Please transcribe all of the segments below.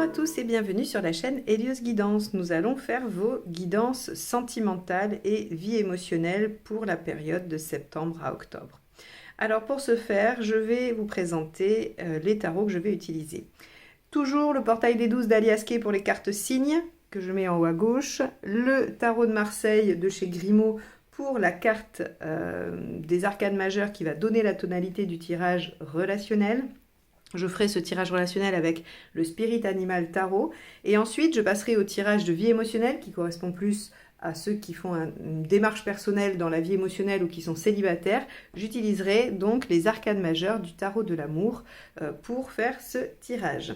Bonjour à tous et bienvenue sur la chaîne Hélios Guidance. Nous allons faire vos guidances sentimentales et vie émotionnelle pour la période de septembre à octobre. Alors pour ce faire, je vais vous présenter les tarots que je vais utiliser. Toujours le portail des 12 d'Alias Kay pour les cartes signes que je mets en haut à gauche. Le tarot de Marseille de chez Grimaud pour la carte des arcades majeures qui va donner la tonalité du tirage relationnel. Je ferai ce tirage relationnel avec le Spirit Animal Tarot. Et ensuite, je passerai au tirage de vie émotionnelle qui correspond plus à ceux qui font une démarche personnelle dans la vie émotionnelle ou qui sont célibataires. J'utiliserai donc les arcades majeures du tarot de l'amour pour faire ce tirage.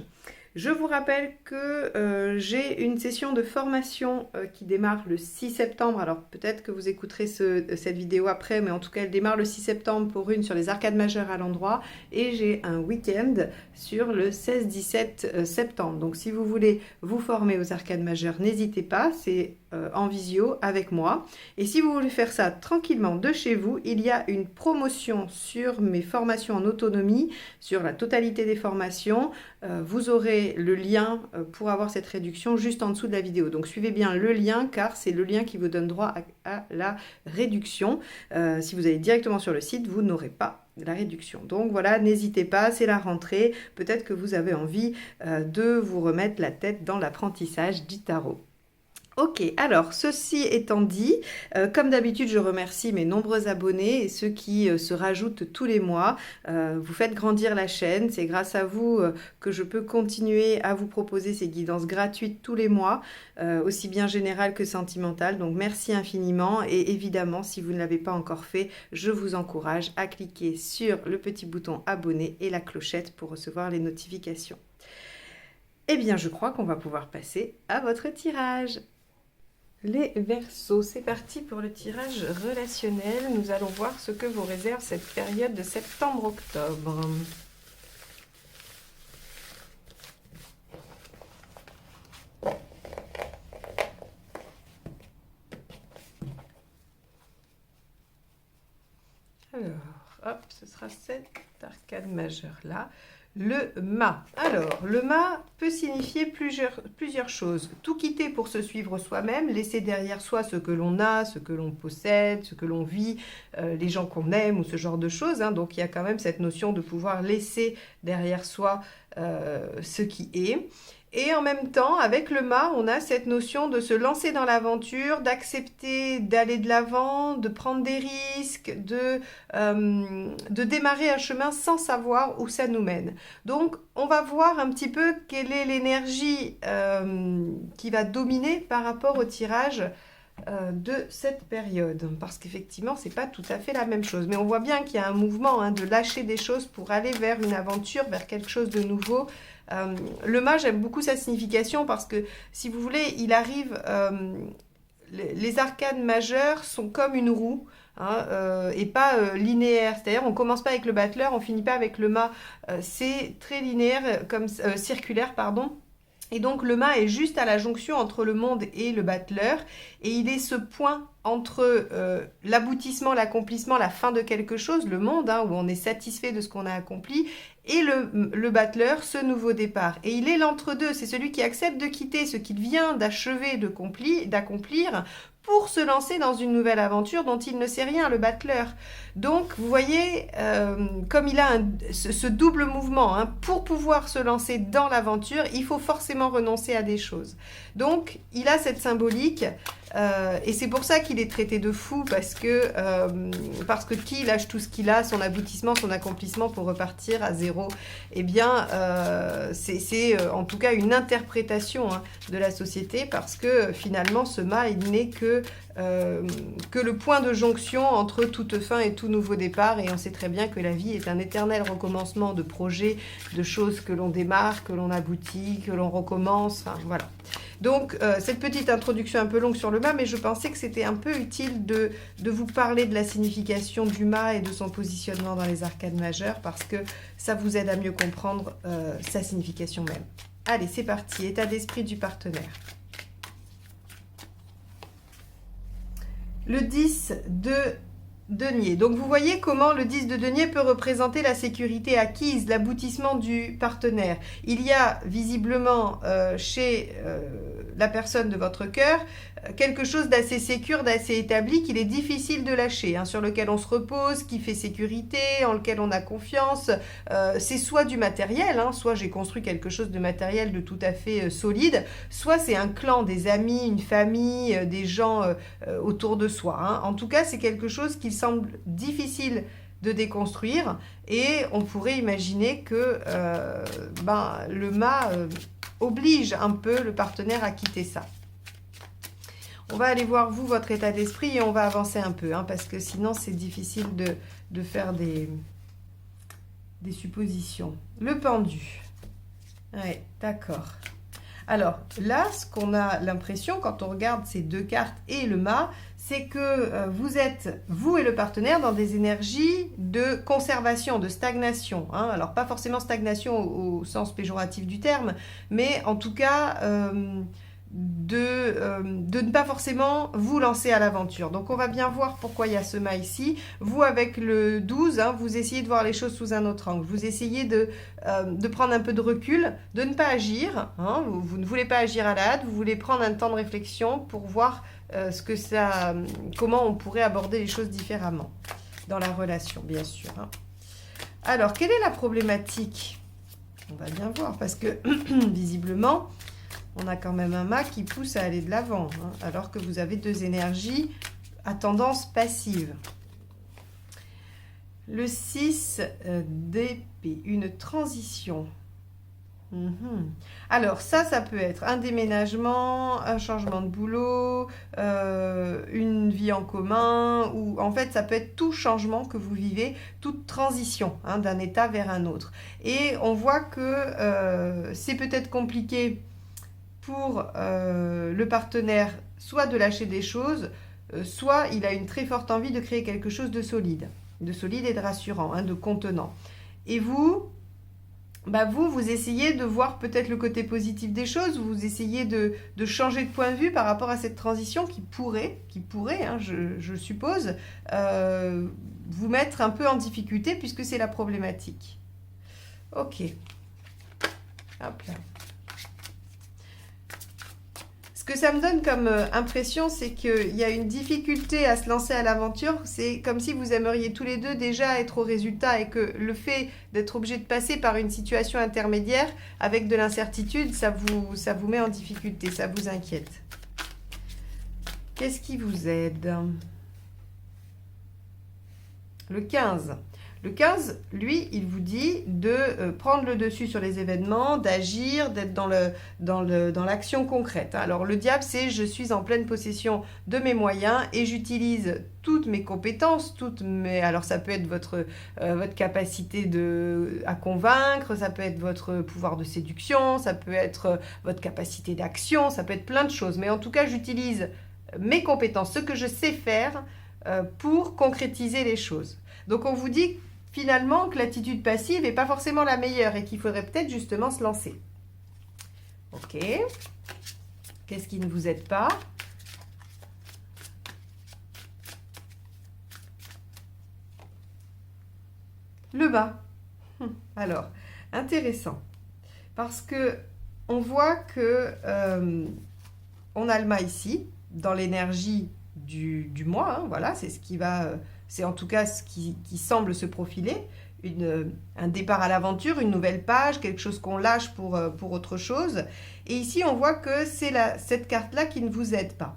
Je vous rappelle que j'ai une session de formation qui démarre le 6 septembre. Alors peut-être que vous écouterez cette vidéo après, mais en tout cas elle démarre le 6 septembre pour une sur les arcades majeures à l'endroit. Et j'ai un week-end sur le 16-17 septembre. Donc si vous voulez vous former aux arcades majeures, n'hésitez pas, c'est en visio avec moi. Et si vous voulez faire ça tranquillement de chez vous, il y a une promotion sur mes formations en autonomie, sur la totalité des formations. Vous aurez le lien pour avoir cette réduction juste en dessous de la vidéo. Donc suivez bien le lien car c'est le lien qui vous donne droit à la réduction. Si vous allez directement sur le site, vous n'aurez pas la réduction. Donc voilà, n'hésitez pas, c'est la rentrée. Peut-être que vous avez envie de vous remettre la tête dans l'apprentissage du tarot. Ok, alors ceci étant dit, comme d'habitude je remercie mes nombreux abonnés et ceux qui se rajoutent tous les mois. Vous faites grandir la chaîne, c'est grâce à vous que je peux continuer à vous proposer ces guidances gratuites tous les mois, aussi bien générales que sentimentales. Donc merci infiniment et évidemment si vous ne l'avez pas encore fait, je vous encourage à cliquer sur le petit bouton abonner et la clochette pour recevoir les notifications. Eh bien je crois qu'on va pouvoir passer à votre tirage. Les Verseaux, c'est parti pour le tirage relationnel. Nous allons voir ce que vous réserve cette période de septembre-octobre. Alors, hop, ce sera cette arcade majeure là. Le mât. Alors, le mât peut signifier plusieurs choses. Tout quitter pour se suivre soi-même, laisser derrière soi ce que l'on a, ce que l'on possède, ce que l'on vit, les gens qu'on aime ou ce genre de choses. Donc, il y a quand même cette notion de pouvoir laisser derrière soi ce qui est. Et en même temps, avec le mât, on a cette notion de se lancer dans l'aventure, d'accepter d'aller de l'avant, de prendre des risques, de démarrer un chemin sans savoir où ça nous mène. Donc, on va voir un petit peu quelle est l'énergie qui va dominer par rapport au tirage de cette période. Parce qu'effectivement, c'est pas tout à fait la même chose. Mais on voit bien qu'il y a un mouvement de lâcher des choses pour aller vers une aventure, vers quelque chose de nouveau. Le mât, j'aime beaucoup sa signification parce que, si vous voulez, il arrive... les arcades majeures sont comme une roue et pas linéaire. C'est-à-dire, on commence pas avec le battleur, on finit pas avec le mât. C'est très linéaire, comme circulaire, pardon. Et donc, le mât est juste à la jonction entre le monde et le battleur. Et il est ce point entre l'aboutissement, l'accomplissement, la fin de quelque chose, le monde, où on est satisfait de ce qu'on a accompli, et le battleur, ce nouveau départ. Et il est l'entre-deux, c'est celui qui accepte de quitter ce qu'il vient d'achever d'accomplir pour se lancer dans une nouvelle aventure dont il ne sait rien, le battleur. Donc, vous voyez, comme il a ce double mouvement, pour pouvoir se lancer dans l'aventure, il faut forcément renoncer à des choses. Donc, il a cette symbolique, et c'est pour ça qu'il est traité de fou, parce que qui lâche tout ce qu'il a, son aboutissement, son accomplissement pour repartir à zéro. Eh bien, c'est en tout cas une interprétation de la société, parce que finalement, ce mât, il n'est que le point de jonction entre toute fin et tout nouveau départ, et on sait très bien que la vie est un éternel recommencement de projets, de choses que l'on démarre, que l'on aboutit, que l'on recommence, enfin voilà. Donc cette petite introduction un peu longue sur le mât, mais je pensais que c'était un peu utile de vous parler de la signification du mât et de son positionnement dans les arcades majeures, parce que ça vous aide à mieux comprendre sa signification même. Allez, c'est parti, état d'esprit du partenaire. Le 10 de denier. Donc vous voyez comment le 10 de denier peut représenter la sécurité acquise, l'aboutissement du partenaire. Il y a visiblement chez la personne de votre cœur quelque chose d'assez sécure, d'assez établi, qu'il est difficile de lâcher, hein, sur lequel on se repose, qui fait sécurité, en lequel on a confiance. C'est soit du matériel, hein, soit j'ai construit quelque chose de matériel de tout à fait solide, soit c'est un clan, des amis, une famille, des gens autour de soi. Hein. En tout cas, c'est quelque chose qui semble difficile de déconstruire et on pourrait imaginer que le mât oblige un peu le partenaire à quitter ça. On va aller voir, vous, votre état d'esprit et on va avancer un peu, hein, parce que sinon, c'est difficile de faire des suppositions. Le pendu. Oui, d'accord. Alors, là, ce qu'on a l'impression, quand on regarde ces deux cartes et le mât, c'est que vous êtes, vous et le partenaire, dans des énergies de conservation, de stagnation. Hein. Alors, pas forcément stagnation au sens péjoratif du terme, mais en tout cas... de ne pas forcément vous lancer à l'aventure. Donc on va bien voir pourquoi il y a ce mât ici. Vous avec le 12, hein, vous essayez de voir les choses sous un autre angle. Vous essayez de prendre un peu de recul, de ne pas agir. Hein, vous ne voulez pas agir à la hâte, vous voulez prendre un temps de réflexion pour voir comment on pourrait aborder les choses différemment dans la relation, bien sûr. Hein. Alors, quelle est la problématique? On va bien voir parce que visiblement... on a quand même un mât qui pousse à aller de l'avant, hein, alors que vous avez deux énergies à tendance passive. Le 6 d'épée, une transition. Alors ça peut être un déménagement, un changement de boulot, une vie en commun, ou en fait ça peut être tout changement que vous vivez, toute transition, hein, d'un état vers un autre. Et on voit que c'est peut-être compliqué pour le partenaire, soit de lâcher des choses, soit il a une très forte envie de créer quelque chose de solide et de rassurant, hein, de contenant. Et vous, vous essayez de voir peut-être le côté positif des choses, vous essayez de changer de point de vue par rapport à cette transition qui pourrait, hein, je suppose, vous mettre un peu en difficulté puisque c'est la problématique. Ok. Hop là. Ce que ça me donne comme impression, c'est qu'il y a une difficulté à se lancer à l'aventure. C'est comme si vous aimeriez tous les deux déjà être au résultat et que le fait d'être obligé de passer par une situation intermédiaire avec de l'incertitude, ça vous met en difficulté, ça vous inquiète. Qu'est-ce qui vous aide? Le 15. Le 15, lui, il vous dit de prendre le dessus sur les événements, d'agir, d'être dans l'action concrète. Alors le diable, c'est je suis en pleine possession de mes moyens et j'utilise toutes mes compétences, alors ça peut être votre capacité à convaincre, ça peut être votre pouvoir de séduction, ça peut être votre capacité d'action, ça peut être plein de choses. Mais en tout cas, j'utilise mes compétences, ce que je sais faire pour concrétiser les choses. Donc on vous dit finalement que l'attitude passive n'est pas forcément la meilleure et qu'il faudrait peut-être justement se lancer. Ok. Qu'est-ce qui ne vous aide pas? Le bas. Alors, intéressant. Parce que on voit que on a le mât ici, dans l'énergie du mois, hein, voilà, c'est ce qui va... c'est en tout cas ce qui semble se profiler, un départ à l'aventure, une nouvelle page, quelque chose qu'on lâche pour autre chose. Et ici, on voit que c'est cette carte-là qui ne vous aide pas.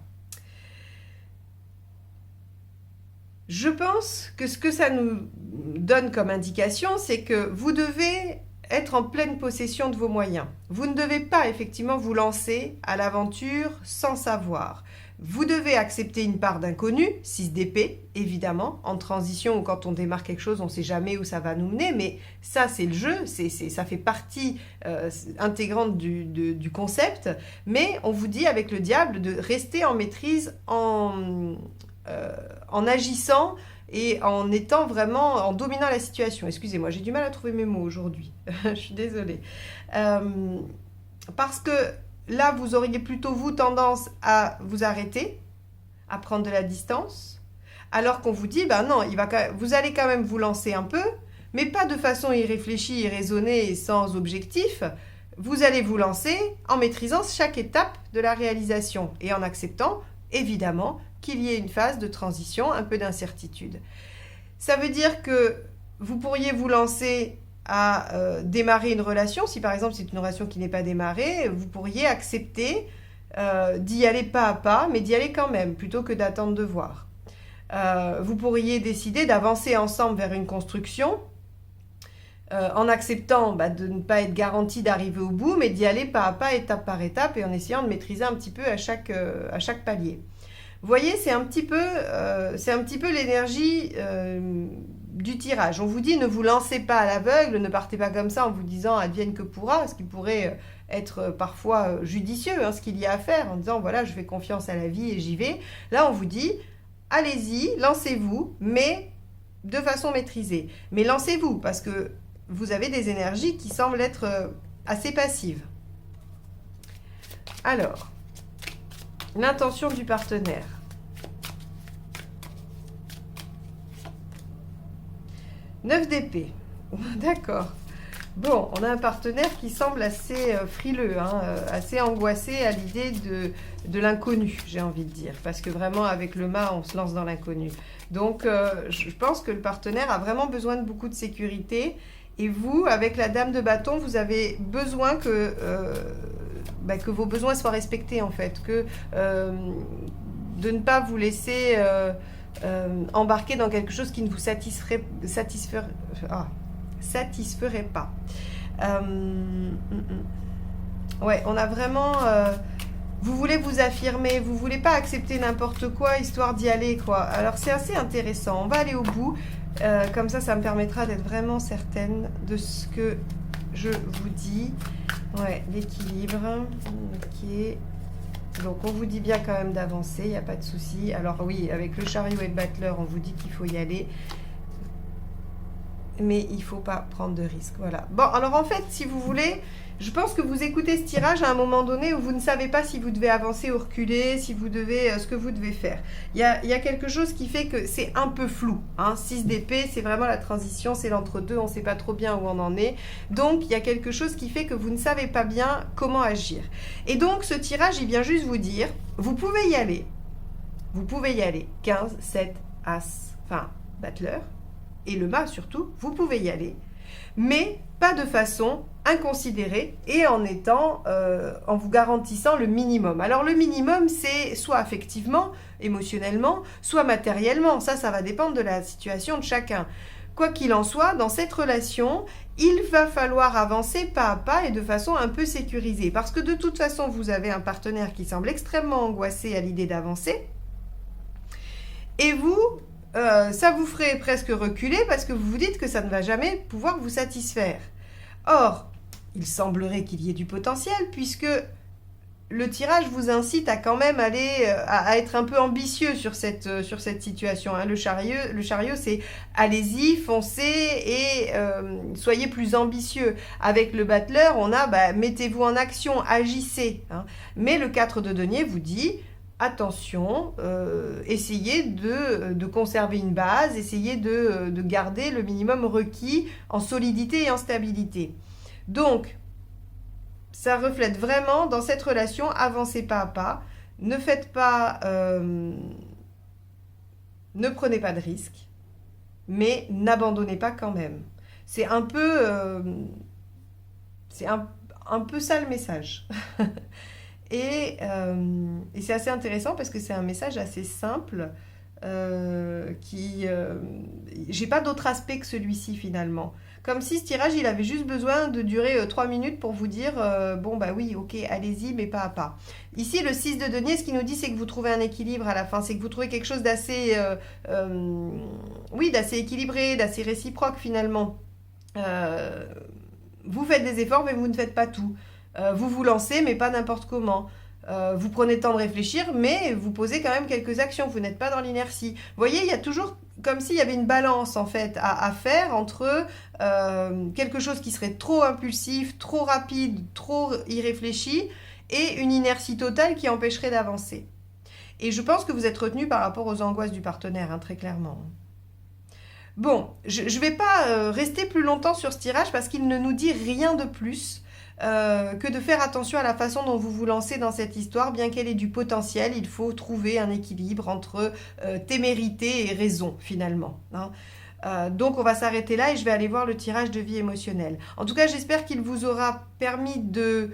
Je pense que ce que ça nous donne comme indication, c'est que vous devez être en pleine possession de vos moyens. Vous ne devez pas effectivement vous lancer à l'aventure sans savoir. Vous devez accepter une part d'inconnu, 6 d'épée, évidemment, en transition ou quand on démarre quelque chose, on ne sait jamais où ça va nous mener, mais ça c'est le jeu, ça fait partie intégrante du concept, mais on vous dit avec le diable de rester en maîtrise en agissant et en étant vraiment, en dominant la situation. Excusez-moi, j'ai du mal à trouver mes mots aujourd'hui, je suis désolée. Parce que là, vous auriez plutôt, vous, tendance à vous arrêter, à prendre de la distance, Alors qu'on vous dit, ben non, vous allez quand même vous lancer un peu, mais pas de façon irréfléchie, irraisonnée et sans objectif. Vous allez vous lancer en maîtrisant chaque étape de la réalisation et en acceptant, évidemment, qu'il y ait une phase de transition, un peu d'incertitude. Ça veut dire que vous pourriez vous lancer à démarrer une relation. Si par exemple c'est une relation qui n'est pas démarrée, vous pourriez accepter d'y aller pas à pas, mais d'y aller quand même, plutôt que d'attendre de voir. Vous pourriez décider d'avancer ensemble vers une construction, en acceptant de ne pas être garanti d'arriver au bout, mais d'y aller pas à pas, étape par étape, et en essayant de maîtriser un petit peu à chaque palier. Vous voyez, c'est un petit peu l'énergie du tirage. On vous dit, ne vous lancez pas à l'aveugle, ne partez pas comme ça en vous disant advienne que pourra, ce qui pourrait être parfois judicieux, ce qu'il y a à faire, en disant voilà, je fais confiance à la vie et j'y vais. Là, on vous dit, allez-y, lancez-vous, mais de façon maîtrisée. Mais lancez-vous, parce que vous avez des énergies qui semblent être assez passives. Alors, l'intention du partenaire. Neuf d'épée. D'accord. Bon, on a un partenaire qui semble assez frileux, assez angoissé à l'idée de l'inconnu, j'ai envie de dire. Parce que vraiment, avec le mât, on se lance dans l'inconnu. Donc, je pense que le partenaire a vraiment besoin de beaucoup de sécurité. Et vous, avec la dame de bâton, vous avez besoin que vos besoins soient respectés, en fait. De ne pas vous laisser embarquer dans quelque chose qui ne vous satisferait pas. Ouais, on a vraiment... vous voulez vous affirmer, vous voulez pas accepter n'importe quoi, histoire d'y aller, quoi. Alors, c'est assez intéressant. On va aller au bout. Comme ça me permettra d'être vraiment certaine de ce que je vous dis. Ouais, l'équilibre. Ok. Donc, on vous dit bien quand même d'avancer, il n'y a pas de souci. Alors oui, avec le chariot et le battleur, on vous dit qu'il faut y aller. Mais il ne faut pas prendre de risques. Voilà. Bon, alors en fait, si vous voulez, je pense que vous écoutez ce tirage à un moment donné où vous ne savez pas si vous devez avancer ou reculer, si vous devez, ce que vous devez faire. Il y a quelque chose qui fait que c'est un peu flou. 6 d'épée, c'est vraiment la transition, c'est l'entre-deux, on ne sait pas trop bien où on en est. Donc, il y a quelque chose qui fait que vous ne savez pas bien comment agir. Et donc, ce tirage, il vient juste vous dire, vous pouvez y aller. Vous pouvez y aller. 15, 7, As, enfin, battleur. Et le mât surtout, vous pouvez y aller, mais pas de façon inconsidérée et en vous garantissant le minimum. Alors le minimum, c'est soit affectivement, émotionnellement, soit matériellement. Ça va dépendre de la situation de chacun. Quoi qu'il en soit, dans cette relation, il va falloir avancer pas à pas et de façon un peu sécurisée. Parce que de toute façon, vous avez un partenaire qui semble extrêmement angoissé à l'idée d'avancer. Et vous... ça vous ferait presque reculer parce que vous vous dites que ça ne va jamais pouvoir vous satisfaire. Or, il semblerait qu'il y ait du potentiel puisque le tirage vous incite à quand même aller à être un peu ambitieux sur cette situation. Le chariot, c'est allez-y, foncez et soyez plus ambitieux. Avec le battleur, on a mettez-vous en action, agissez. Mais le 4 de denier vous dit... Attention, essayez de conserver une base, essayez de garder le minimum requis en solidité et en stabilité. Donc, ça reflète vraiment dans cette relation, avancez pas à pas, ne faites pas, ne prenez pas de risques, mais n'abandonnez pas quand même. C'est un peu ça le message. Et c'est assez intéressant parce que c'est un message assez simple j'ai pas d'autre aspect que celui-ci finalement. Comme si ce tirage, il avait juste besoin de durer 3 minutes pour vous dire oui, ok, allez-y, mais pas à pas. Ici, le 6 de denier, ce qu'il nous dit, c'est que vous trouvez un équilibre à la fin. C'est que vous trouvez quelque chose d'assez d'assez équilibré, d'assez réciproque finalement. Vous faites des efforts, mais vous ne faites pas tout. Vous vous lancez, mais pas n'importe comment. Vous prenez le temps de réfléchir, mais vous posez quand même quelques actions. Vous n'êtes pas dans l'inertie. Vous voyez, il y a toujours comme s'il y avait une balance en fait à faire entre quelque chose qui serait trop impulsif, trop rapide, trop irréfléchi et une inertie totale qui empêcherait d'avancer. Et je pense que vous êtes retenu par rapport aux angoisses du partenaire, hein, très clairement. Bon, je ne vais pas rester plus longtemps sur ce tirage parce qu'il ne nous dit rien de plus que de faire attention à la façon dont vous vous lancez dans cette histoire. Bien qu'elle ait du potentiel, il faut trouver un équilibre entre témérité et raison, finalement, hein. Donc on va s'arrêter là et je vais aller voir le tirage de vie émotionnelle. En tout cas, j'espère qu'il vous aura permis de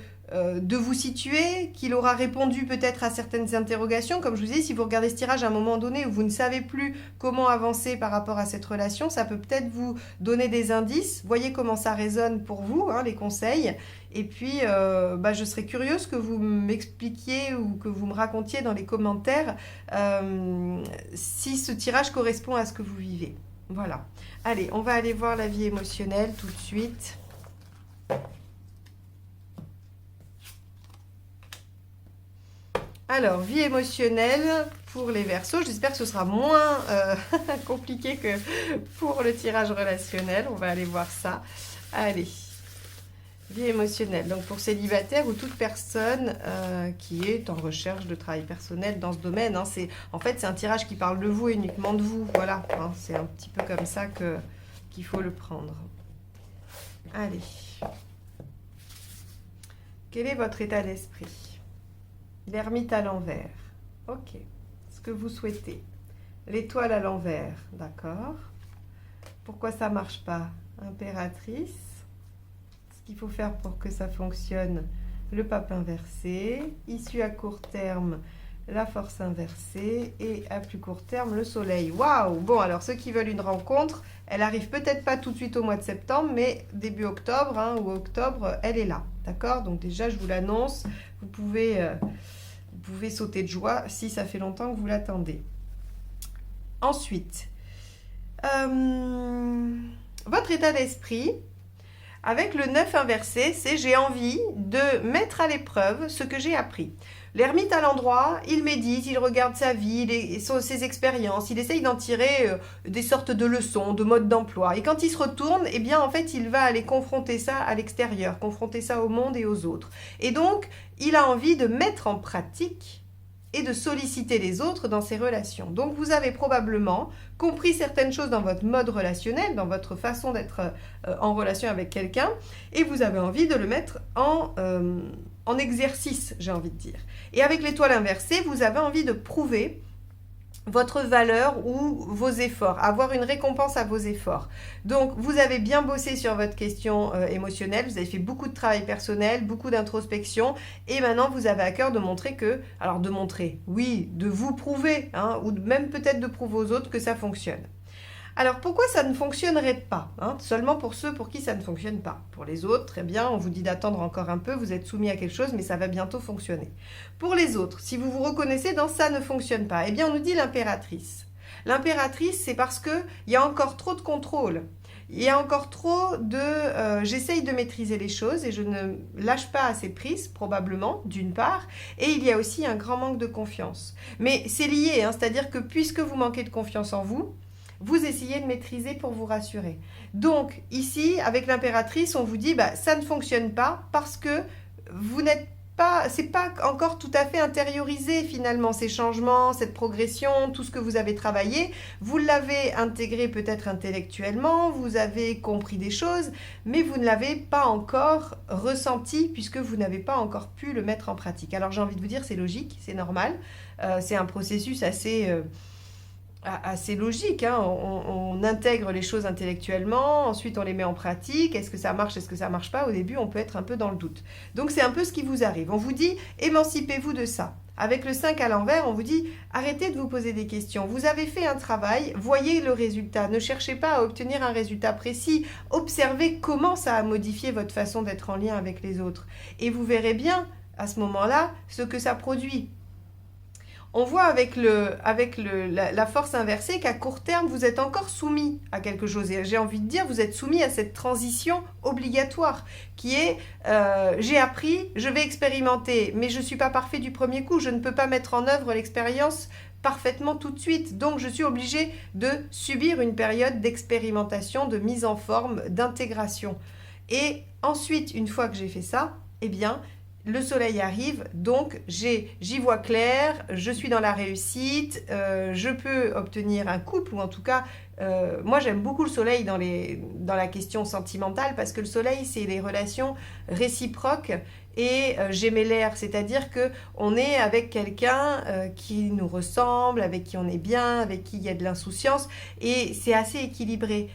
vous situer, qu'il aura répondu peut-être à certaines interrogations. Comme je vous dis, si vous regardez ce tirage à un moment donné où vous ne savez plus comment avancer par rapport à cette relation, ça peut peut-être vous donner des indices. Voyez comment ça résonne pour vous, hein, les conseils. Et puis, je serais curieuse que vous m'expliquiez ou que vous me racontiez dans les commentaires si ce tirage correspond à ce que vous vivez. Voilà. Allez, on va aller voir la vie émotionnelle tout de suite. Alors, vie émotionnelle pour les Verseaux. J'espère que ce sera moins compliqué que pour le tirage relationnel. On va aller voir ça. Allez, vie émotionnelle. Donc, pour célibataire ou toute personne qui est en recherche de travail personnel dans ce domaine. Hein, en fait, c'est un tirage qui parle de vous et uniquement de vous. Voilà, hein, c'est un petit peu comme ça qu'il faut le prendre. Allez. Quel est votre état d'esprit ? L'ermite à l'envers. Ok. Ce que vous souhaitez. L'étoile à l'envers. D'accord. Pourquoi ça ne marche pas? Impératrice. Ce qu'il faut faire pour que ça fonctionne. Le pape inversé. Issue à court terme. La force inversée. Et à plus court terme, le soleil. Waouh! Bon, alors ceux qui veulent une rencontre, elle arrive peut-être pas tout de suite au mois de septembre, mais début octobre, hein, ou octobre, elle est là. D'accord? Donc déjà, je vous l'annonce. Vous pouvez sauter de joie si ça fait longtemps que vous l'attendez. Ensuite, votre état d'esprit, avec le 9 inversé, c'est j'ai envie de mettre à l'épreuve ce que j'ai appris. L'ermite à l'endroit, il médite, il regarde sa vie, ses expériences, il essaye d'en tirer des sortes de leçons, de modes d'emploi. Et quand il se retourne, eh bien en fait, il va aller confronter ça à l'extérieur, confronter ça au monde et aux autres. Et donc, il a envie de mettre en pratique et de solliciter les autres dans ses relations. Donc, vous avez probablement compris certaines choses dans votre mode relationnel, dans votre façon d'être en relation avec quelqu'un, et vous avez envie de le mettre en exercice, j'ai envie de dire. Et avec l'étoile inversée, vous avez envie de prouver votre valeur ou vos efforts, avoir une récompense à vos efforts. Donc, vous avez bien bossé sur votre question émotionnelle, vous avez fait beaucoup de travail personnel, beaucoup d'introspection, et maintenant, vous avez à cœur de montrer oui, de vous prouver, hein, ou même peut-être de prouver aux autres que ça fonctionne. Alors, pourquoi ça ne fonctionnerait pas, hein? Seulement pour ceux pour qui ça ne fonctionne pas. Pour les autres, très bien, on vous dit d'attendre encore un peu, vous êtes soumis à quelque chose, mais ça va bientôt fonctionner. Pour les autres, si vous vous reconnaissez dans « ça ne fonctionne pas », eh bien, on nous dit l'impératrice. L'impératrice, c'est parce qu'il y a encore trop de contrôle. Il y a encore trop de... j'essaye de maîtriser les choses et je ne lâche pas assez prise, probablement, d'une part. Et il y a aussi un grand manque de confiance. Mais c'est lié, hein, c'est-à-dire que puisque vous manquez de confiance en vous, vous essayez de maîtriser pour vous rassurer. Donc, ici, avec l'impératrice, on vous dit, ça ne fonctionne pas parce que vous n'êtes pas, c'est pas encore tout à fait intériorisé finalement, ces changements, cette progression, tout ce que vous avez travaillé. Vous l'avez intégré peut-être intellectuellement, vous avez compris des choses, mais vous ne l'avez pas encore ressenti puisque vous n'avez pas encore pu le mettre en pratique. Alors, j'ai envie de vous dire, c'est logique, c'est normal. C'est un processus assez logique, hein. On intègre les choses intellectuellement, ensuite on les met en pratique, est-ce que ça marche pas? Au début on peut être un peu dans le doute. Donc c'est un peu ce qui vous arrive, on vous dit émancipez-vous de ça. Avec le 5 à l'envers, on vous dit arrêtez de vous poser des questions, vous avez fait un travail, voyez le résultat, ne cherchez pas à obtenir un résultat précis, observez comment ça a modifié votre façon d'être en lien avec les autres et vous verrez bien à ce moment-là ce que ça produit. On voit avec la force inversée qu'à court terme, vous êtes encore soumis à quelque chose. Et j'ai envie de dire, vous êtes soumis à cette transition obligatoire qui est j'ai appris, je vais expérimenter, mais je ne suis pas parfait du premier coup. Je ne peux pas mettre en œuvre l'expérience parfaitement tout de suite. Donc, je suis obligée de subir une période d'expérimentation, de mise en forme, d'intégration. Et ensuite, une fois que j'ai fait ça, eh bien, le soleil arrive, donc j'y vois clair, je suis dans la réussite, je peux obtenir un couple, ou en tout cas, moi j'aime beaucoup le soleil dans la question sentimentale, parce que le soleil, c'est les relations réciproques et gémellaires, c'est-à-dire qu'on est avec quelqu'un qui nous ressemble, avec qui on est bien, avec qui il y a de l'insouciance, et c'est assez équilibré.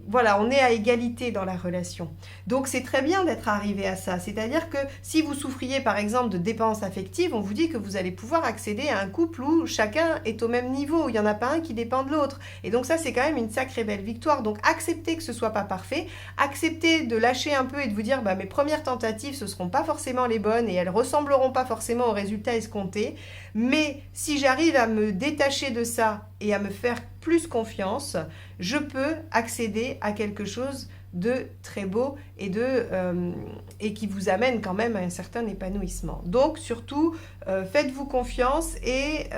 Voilà, on est à égalité dans la relation. Donc c'est très bien d'être arrivé à ça. C'est-à-dire que si vous souffriez par exemple de dépendance affective, on vous dit que vous allez pouvoir accéder à un couple où chacun est au même niveau, où il n'y en a pas un qui dépend de l'autre. Et donc ça, c'est quand même une sacrée belle victoire. Donc acceptez que ce soit pas parfait, acceptez de lâcher un peu et de vous dire, bah, mes premières tentatives, ce seront pas forcément les bonnes et elles ressembleront pas forcément aux résultats escomptés. Mais si j'arrive à me détacher de ça et à me faire plus confiance, je peux accéder à quelque chose de très beau et qui vous amène quand même à un certain épanouissement. Donc surtout, faites-vous confiance et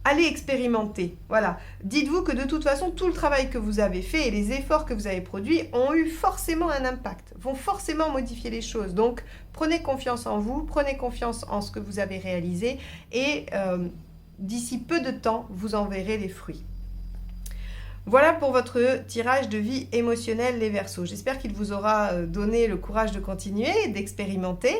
allez expérimenter. Voilà. Dites-vous que de toute façon, tout le travail que vous avez fait et les efforts que vous avez produits ont eu forcément un impact, vont forcément modifier les choses. Donc prenez confiance en vous, prenez confiance en ce que vous avez réalisé et d'ici peu de temps, vous en verrez les fruits. Voilà pour votre tirage de vie émotionnelle, les Verseaux. J'espère qu'il vous aura donné le courage de continuer, d'expérimenter,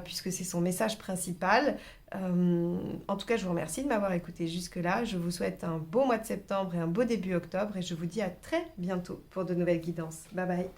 puisque c'est son message principal. En tout cas, je vous remercie de m'avoir écouté jusque-là. Je vous souhaite un beau mois de septembre et un beau début octobre. Et je vous dis à très bientôt pour de nouvelles guidances. Bye bye.